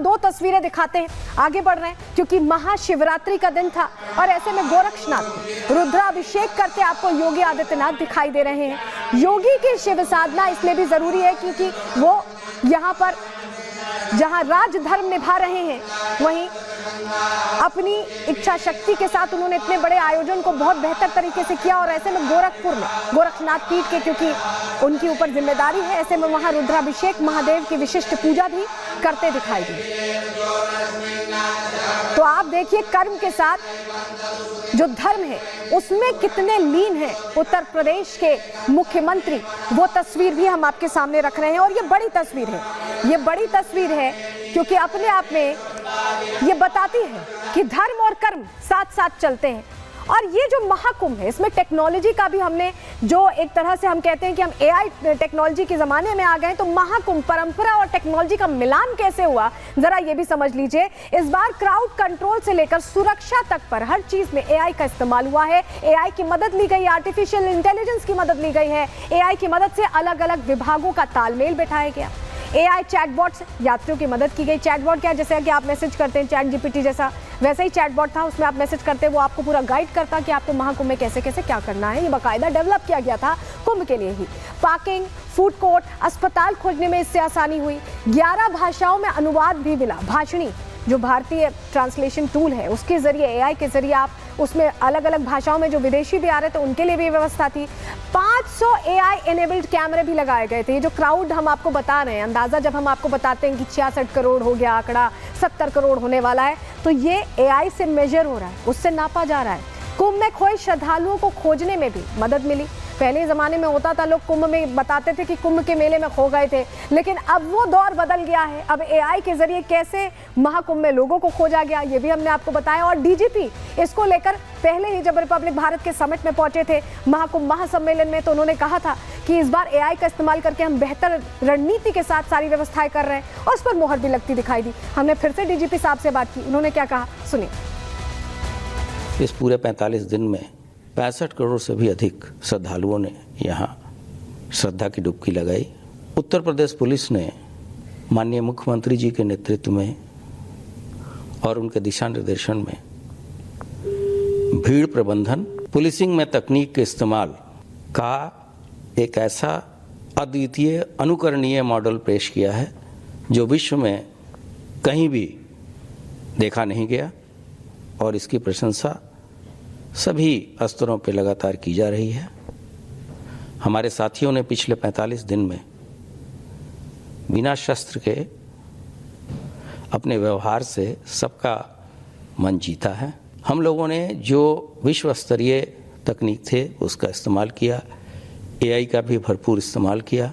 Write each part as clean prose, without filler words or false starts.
दो तस्वीरें दिखाते हैं, आगे बढ़ रहे हैं, क्योंकि महाशिवरात्रि का दिन था और ऐसे में गोरक्षनाथ रुद्राभिषेक करते आपको योगी आदित्यनाथ दिखाई दे रहे हैं। योगी की शिव साधना इसलिए भी जरूरी है क्योंकि वो यहाँ पर जहाँ राजधर्म निभा रहे हैं, वहीं अपनी इच्छा शक्ति के साथ उन्होंने इतने बड़े आयोजन को बहुत बेहतर तरीके से किया। और ऐसे में गोरखपुर में गोरखनाथ पीठ के क्योंकि उनकी ऊपर जिम्मेदारी है, ऐसे में वहां रुद्राभिषेक महादेव की विशिष्ट पूजा भी करते दिखाई दिए। तो आप देखिए कर्म के साथ जो धर्म है उसमें कितने लीन है उत्तर प्रदेश के मुख्यमंत्री, वो तस्वीर भी हम आपके सामने रख रहे हैं। और ये बड़ी तस्वीर है, ये बड़ी तस्वीर है क्योंकि अपने आप में ये बताती है कि धर्म और कर्म साथ साथ चलते हैं। और ये जो महाकुंभ है, इसमें टेक्नोलॉजी का भी हमने, जो एक तरह से हम कहते हैं कि हम एआई टेक्नोलॉजी के ज़माने में आ गए, तो महाकुंभ परंपरा और टेक्नोलॉजी का मिलान कैसे हुआ, ज़रा ये भी समझ लीजिए। इस बार क्राउड कंट्रोल से लेकर सुरक्षा तक पर हर चीज़ में एआई का इस्तेमाल हुआ है। एआई की मदद ली गई, आर्टिफिशियल इंटेलिजेंस की मदद ली गई है। एआई की मदद से अलग अलग विभागों का तालमेल बैठाया गया। एआई चैटबॉट से यात्रियों की मदद की गई। चैटबॉट क्या, जैसे कि आप मैसेज करते हैं चैट जीपीटी जैसा, वैसे ही चैटबॉट था, उसमें आप मैसेज करते, वो आपको पूरा गाइड करता कि आपको महाकुंभ में कैसे कैसे क्या करना है। ये बाकायदा डेवलप किया गया था कुंभ के लिए ही। पार्किंग, फूड कोर्ट, अस्पताल खोजने में इससे आसानी हुई। 11 भाषाओं में अनुवाद भी मिला। भाषणी जो भारतीय ट्रांसलेशन टूल है, उसके जरिए, एआई के जरिए आप उसमें अलग अलग भाषाओं में जो विदेशी भी आ रहे थे उनके लिए भी व्यवस्था थी। 500 एआई एनेबल्ड कैमरे भी लगाए गए थे। ये जो क्राउड हम आपको बता रहे हैं, अंदाजा जब हम आपको बताते हैं कि 66 करोड़ हो गया आंकड़ा, 70 करोड़ होने वाला है, तो ये एआई से मेजर हो रहा है, उससे नापा जा रहा है। कुंभ में खोए श्रद्धालुओं को खोजने में भी मदद मिली। पहले ज़माने में होता था, लोग कुंभ में बताते थे कि कुंभ के मेले में खो गए थे, लेकिन अब वो दौर बदल गया है। अब एआई के जरिए कैसे महाकुंभ में लोगों को खोजा गया, ये भी हमने आपको बताया। और डीजीपी इसको लेकर पहले ही जब रिपब्लिक भारत के समिट में पहुंचे थे, महाकुंभ महासम्मेलन में, तो उन्होंने कहा था कि इस बार एआई का इस्तेमाल करके हम बेहतर रणनीति के साथ सारी व्यवस्थाएं कर रहे हैं, और उस पर मोहर भी लगती दिखाई दी। हमने फिर से डीजीपी साहब से बात की, उन्होंने क्या कहा, सुनिए। इस पूरे 45 दिन में 65 करोड़ से भी अधिक श्रद्धालुओं ने यहाँ श्रद्धा की डुबकी लगाई। उत्तर प्रदेश पुलिस ने माननीय मुख्यमंत्री जी के नेतृत्व में और उनके दिशा निर्देशन में भीड़ प्रबंधन, पुलिसिंग में तकनीक के इस्तेमाल का एक ऐसा अद्वितीय अनुकरणीय मॉडल पेश किया है जो विश्व में कहीं भी देखा नहीं गया, और इसकी प्रशंसा सभी स्तरों पर लगातार की जा रही है। हमारे साथियों ने पिछले 45 दिन में बिना शस्त्र के अपने व्यवहार से सबका मन जीता है। हम लोगों ने जो विश्व स्तरीय तकनीक थे उसका इस्तेमाल किया, एआई का भी भरपूर इस्तेमाल किया।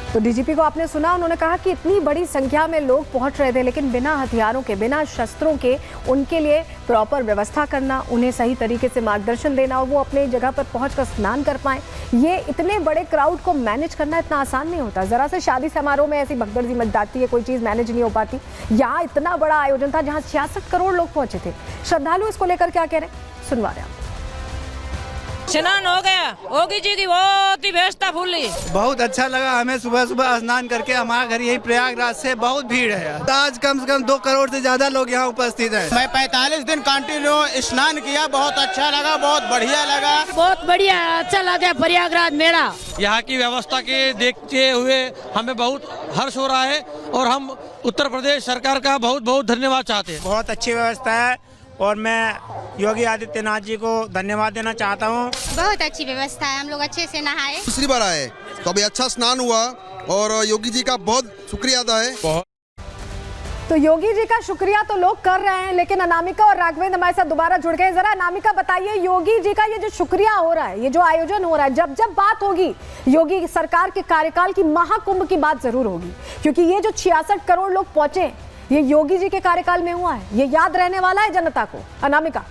तो डीजीपी को आपने सुना, उन्होंने कहा कि इतनी बड़ी संख्या में लोग पहुंच रहे थे, लेकिन बिना हथियारों के, बिना शस्त्रों के उनके लिए प्रॉपर व्यवस्था करना, उन्हें सही तरीके से मार्गदर्शन देना और वो अपने जगह पर पहुंचकर स्नान कर पाएं, ये इतने बड़े क्राउड को मैनेज करना इतना आसान नहीं होता। जरा से शादी समारोह में ऐसी भगदड़ मच जाती है, कोई चीज़ मैनेज नहीं हो पाती। यहाँ इतना बड़ा आयोजन था जहाँ 66 करोड़ लोग पहुंचे थे। श्रद्धालु इसको लेकर क्या कह रहे हैं, सुनवा रहे हैं। स्नान हो गया, योगी जी की बहुत ही व्यवस्था फुल्ली। बहुत अच्छा लगा हमें, सुबह सुबह स्नान करके। हमारा घर यही प्रयागराज से, बहुत भीड़ है। आज कम से कम 2 करोड़ से ज्यादा लोग यहाँ उपस्थित हैं। मैं 45 दिन कंटिन्यू स्नान किया, बहुत अच्छा लगा, बहुत बढ़िया लगा, बहुत बढ़िया, अच्छा लगा प्रयागराज मेला। यहाँ की व्यवस्था के देखते हुए हमें बहुत हर्ष हो रहा है और हम उत्तर प्रदेश सरकार का बहुत बहुत धन्यवाद चाहते हैं। बहुत अच्छी व्यवस्था है और मैं योगी आदित्यनाथ जी को धन्यवाद देना चाहता हूँ। बहुत अच्छी व्यवस्था है, हम लोग अच्छे से नहाए। दूसरी बार आए तो अभी अच्छा स्नान हुआ और योगी जी का बहुत शुक्रिया अदा है। तो योगी जी का शुक्रिया तो लोग कर रहे हैं, लेकिन अनामिका और राघवेंद्र हमारे साथ दोबारा जुड़ गए। जरा अनामिका बताइए, योगी जी का ये जो शुक्रिया हो रहा है, ये जो आयोजन हो रहा है, जब जब बात होगी योगी सरकार के कार्यकाल की, महाकुंभ की बात जरूर होगी, क्योंकि ये जो 66 करोड़ लोग पहुंचे, ये योगी जी के कार्यकाल में हुआ है। ये याद रहने वाला है जनता को। अनामिका,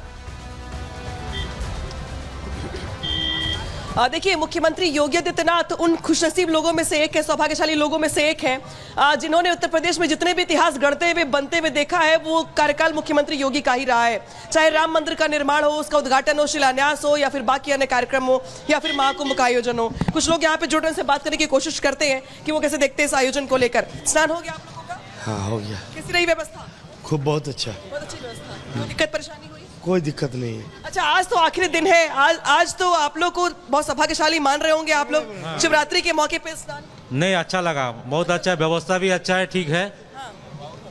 देखिए, मुख्यमंत्री योगी आदित्यनाथ उन खुशनसीब लोगों में से एक है, सौभाग्यशाली लोगों में से एक है जिन्होंने उत्तर प्रदेश में जितने भी इतिहास गढ़ते हुए, बनते हुए देखा है, वो कार्यकाल मुख्यमंत्री योगी का ही रहा है। चाहे राम मंदिर का निर्माण हो, उसका उद्घाटन हो, शिलान्यास हो, या फिर बाकी अन्य कार्यक्रम हो, या फिर महाकुंभ का आयोजन हो। कुछ लोग यहाँ पे जुड़ने से बात करने की कोशिश करते हैं कि वो कैसे देखते हैं इस आयोजन को लेकर। स्नान हो गया आप लोगों का? हाँ हो गया। कैसी रही व्यवस्था? खूब बहुत अच्छा। बहुत अच्छी व्यवस्था। कोई दिक्कत परेशानी हुई? कोई दिक्कत नहीं है। अच्छा, आज तो आखिरी दिन है, आज तो आप लोग को बहुत सौभाग्यशाली मान रहे होंगे आप लोग। शिवरात्रि के मौके पे स्नान नहीं, अच्छा लगा, बहुत अच्छा, व्यवस्था भी अच्छा है, ठीक है,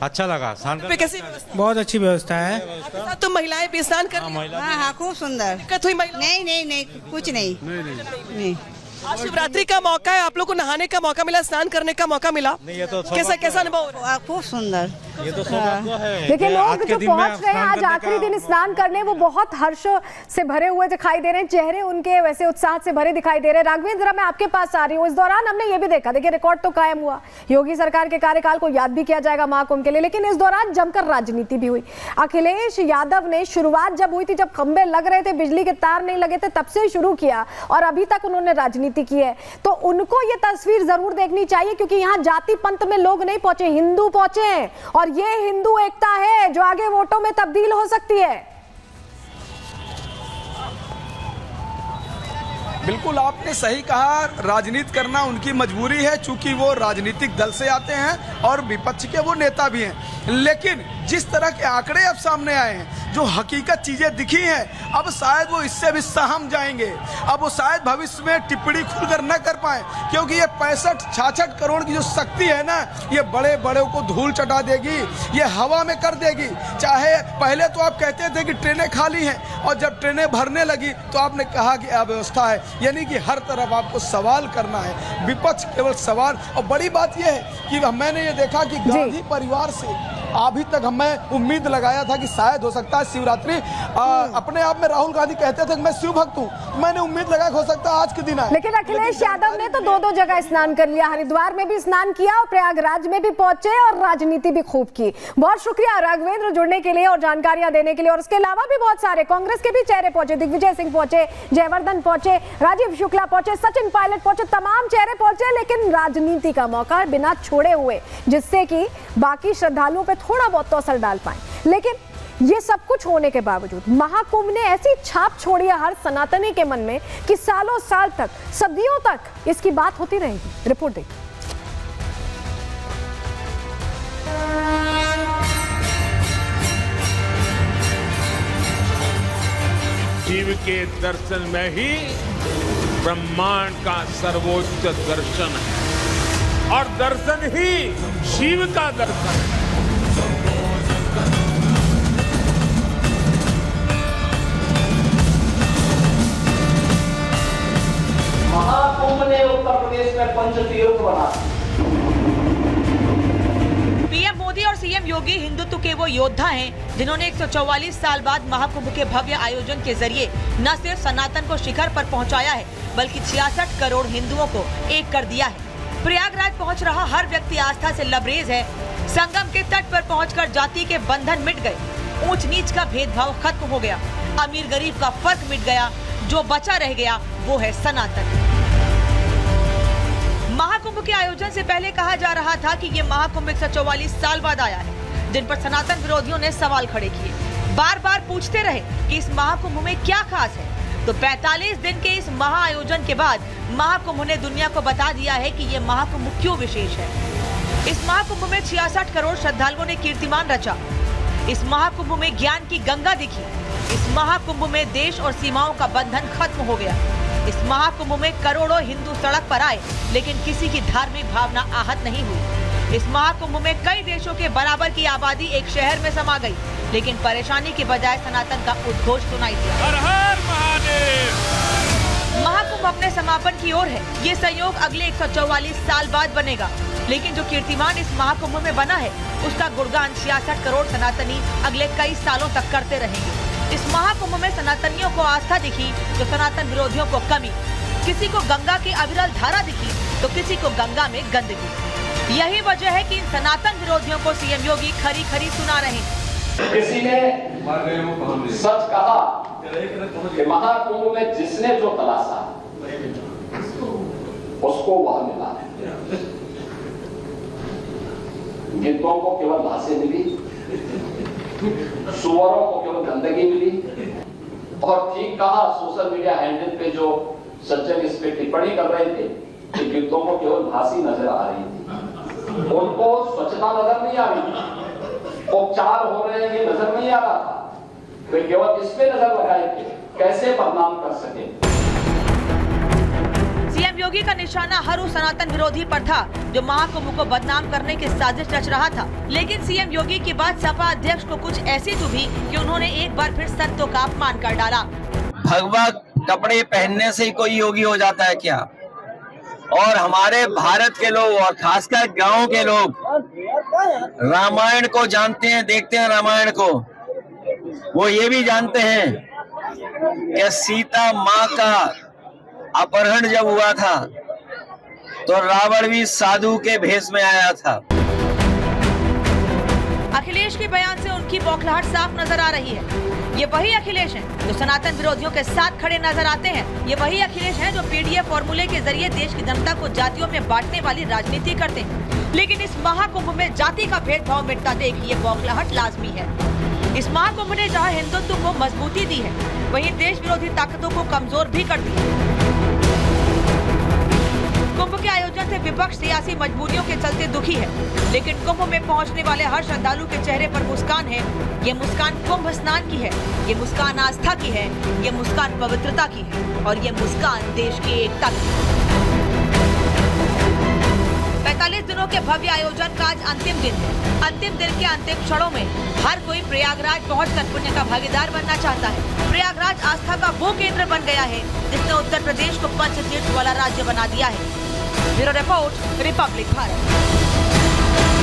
अच्छा लगा। पे कैसी व्यवस्था? बहुत अच्छी व्यवस्था है। आपके साथ तो महिलाएं भी स्नान कर रही हैं? हाँ, खूब सुंदर। दिक्कत हुई महिला? नहीं, कुछ नहीं। आज शिवरात्रि का मौका है, आप लोग को नहाने का मौका मिला, स्नान करने का मौका मिला। ये तो कैसा अनुभव हो रहा है? खूब सुंदर। ये तो सौभाग्य है। देखिए, लोग जो पहुंच रहे हैं आज आखिरी दिन स्नान करने, वो बहुत हर्ष से भरे हुए दिखाई दे रहे हैं, चेहरे उनके वैसे उत्साह से भरे दिखाई दे रहे हैं। राघवेंद्र, मैं आपके पास आ रही हूँ। इस दौरान हमने ये भी देखा, देखिए रिकॉर्ड तो कायम हुआ, योगी सरकार के कार्यकाल को याद भी किया जाएगा महाकुंभ के लिए, लेकिन इस दौरान जमकर राजनीति भी हुई। अखिलेश यादव ने शुरुआत जब हुई थी, जब खंबे लग रहे थे, बिजली के तार नहीं लगे थे, तब से शुरू किया और अभी तक उन्होंने राजनीति की है। तो उनको ये तस्वीर जरूर देखनी चाहिए, क्योंकि यहाँ जाति पंथ में लोग नहीं पहुंचे, हिंदू पहुंचे हैं, और ये हिंदू एकता है जो आगे वोटों में तब्दील हो सकती है। बिल्कुल आपने सही कहा, राजनीति करना उनकी मजबूरी है, चूंकि वो राजनीतिक दल से आते हैं और विपक्ष के वो नेता भी हैं। लेकिन जिस तरह के आंकड़े अब सामने आए हैं, जो हकीकत चीजें दिखी हैं, अब शायद वो इससे भी सहम जाएंगे। अब वो शायद भविष्य में टिप्पणी खुलकर न कर पाए, क्योंकि ये 65-66 करोड़ की जो शक्ति है ना, ये बड़े बड़े को धूल चटा देगी, ये हवा में कर देगी। चाहे पहले तो आप कहते थे कि ट्रेनें खाली हैं, और जब ट्रेनें भरने लगी तो आपने कहा कि अव्यवस्था है, यानी कि हर तरफ आपको सवाल करना है, विपक्ष केवल सवाल। और बड़ी बात यह है कि मैंने ये देखा कि गांधी परिवार से अभी तक हमें उम्मीद लगाया था कि शायद हो सकता है शिवरात्रि, अपने आप में राहुल गांधी कहते थे कि मैं शिव भक्त हूँ, मैंने उम्मीद लगा हो सकता है आज के दिन आए। लेकिन अखिलेश यादव ने तो दो जगह स्नान कर लिया, हरिद्वार में भी स्नान किया और प्रयागराज में भी पहुंचे और राजनीति भी खूब की। बहुत शुक्रिया राघवेंद्र जुड़ने के लिए और जानकारियां देने के लिए। और इसके अलावा भी बहुत सारे कांग्रेस के भी चेहरे पहुंचे, दिग्विजय सिंह पहुंचे, जयवर्धन पहुंचे, राजीव शुक्ला पहुंचे, सचिन पायलट पहुंचे, तमाम चेहरे पहुंचे, लेकिन राजनीति का मौका बिना छोड़े हुए, जिससे कि बाकी श्रद्धालुओं पे थोड़ा बहुत तो असर डाल पाए। लेकिन ये सब कुछ होने के बावजूद महाकुंभ ने ऐसी छाप छोड़ी है हर सनातनी के मन में कि सालों साल तक, सदियों तक इसकी बात होती रहेगी। रिपोर्ट देखिए। शिव के दर्शन में ही ब्रह्मांड का सर्वोच्च दर्शन है, और दर्शन ही शिव का दर्शन है। महाकुंभ ने उत्तर प्रदेश में पंचतीर्थ बना। पीएम मोदी और सीएम योगी हिंदुत्व के वो योद्धा हैं जिन्होंने 144 साल बाद महाकुंभ के भव्य आयोजन के जरिए न सिर्फ सनातन को शिखर पर पहुंचाया है, बल्कि 66 करोड़ हिंदुओं को एक कर दिया है। प्रयागराज पहुंच रहा हर व्यक्ति आस्था से लबरेज है। संगम के तट पर पहुंचकर जाति के बंधन मिट गए, ऊंच नीच का भेदभाव खत्म हो गया, अमीर गरीब का फर्क मिट गया, जो बचा रह गया वो है सनातन। महाकुंभ के आयोजन से पहले कहा जा रहा था कि ये महाकुंभ 144 साल बाद आया है, जिन पर सनातन विरोधियों ने सवाल खड़े किए, बार बार पूछते रहे कि इस महाकुंभ में क्या खास है। तो 45 दिन के इस महाआयोजन के बाद महाकुंभ ने दुनिया को बता दिया है कि ये महाकुंभ क्यों विशेष है। इस महाकुंभ में 66 करोड़ श्रद्धालुओं ने कीर्तिमान रचा। इस महाकुंभ में ज्ञान की गंगा दिखी। इस महाकुंभ में देश और सीमाओं का बंधन खत्म हो गया। इस महाकुंभ में करोड़ों हिंदू सड़क पर आए, लेकिन किसी की धार्मिक भावना आहत नहीं हुई। इस महाकुंभ में कई देशों के बराबर की आबादी एक शहर में समा गई, लेकिन परेशानी के बजाय सनातन का उद्घोष सुनाई दिया। हर हर महादेव। महाकुंभ अपने समापन की ओर है। ये संयोग अगले 144 साल बाद बनेगा, लेकिन जो कीर्तिमान इस महाकुंभ में बना है, उसका गुणगान 66 करोड़ सनातनी अगले कई सालों तक करते रहेंगे। इस महाकुंभ में सनातनियों को आस्था दिखी तो सनातन विरोधियों को कमी, किसी को गंगा की अविरल धारा दिखी तो किसी को गंगा में गंदगी। यही वजह है कि इन सनातन विरोधियों को सीएम योगी खरी खरी सुना रहे हैं। किसी ने सच कहा कि महाकुंभ में जिसने जो तलाशा उसको वह मिला है। गिद्धों को केवल घासें मिली, सुअरों को केवल गंदगी मिली, और ठीक कहा सोशल मीडिया हैंडल पे जो सज्जन इस पे टिप्पणी कर रहे थे कि गिद्धों को केवल घास ही नजर आ रही थी। उनको स्वच्छता नजर नहीं आ रही, उपचार हो रहे हैं ये नजर नहीं आ रहा था, वे केवल इस पे नजर लगाएंगे कैसे बदनाम कर सके। सीएम योगी का निशाना हर उस सनातन विरोधी पर था जो महाकुंभ को बदनाम करने की साजिश रच रहा था। लेकिन सीएम योगी की बात सपा अध्यक्ष को कुछ ऐसी चुभी कि उन्होंने एक बार फिर संतों का अपमान कर डाला। भगवा कपड़े पहनने से ही कोई योगी हो जाता है क्या? और हमारे भारत के लोग और खासकर गांव के लोग रामायण को जानते हैं, देखते हैं रामायण को, वो ये भी जानते हैं कि सीता माँ का अपहरण जब हुआ था तो रावण भी साधु के भेष में आया था। अखिलेश के बयान से उनकी बौखलाहट साफ नजर आ रही है। ये वही अखिलेश हैं जो सनातन विरोधियों के साथ खड़े नजर आते हैं। ये वही अखिलेश हैं जो पीडीएफ फॉर्मूले के जरिए देश की जनता को जातियों में बांटने वाली राजनीति करते हैं। लेकिन इस महाकुंभ में जाति का भेदभाव मिटता देख ये बौखलाहट लाजमी है। इस महाकुंभ ने जहां हिंदुत्व को मजबूती दी है, वहीं देश विरोधी ताकतों को कमजोर भी कर दिया। कुंभ के आयोजन से विपक्ष सियासी मजबूरियों के चलते दुखी है, लेकिन कुंभ में पहुंचने वाले हर श्रद्धालु के चेहरे पर मुस्कान है। ये मुस्कान कुंभ स्नान की है, ये मुस्कान आस्था की है, ये मुस्कान पवित्रता की है और ये मुस्कान देश की एकता की है। 45 दिनों के भव्य आयोजन का आज अंतिम दिन है। अंतिम दिन के अंतिम क्षणों में हर कोई प्रयागराज पहुंचकर पुण्य का भागीदार बनना चाहता है। प्रयागराज आस्था का वो केंद्र बन गया है जिसने उत्तर प्रदेश को पंच तीर्थ वाला राज्य बना दिया है। Bureau report, Republic Bharat.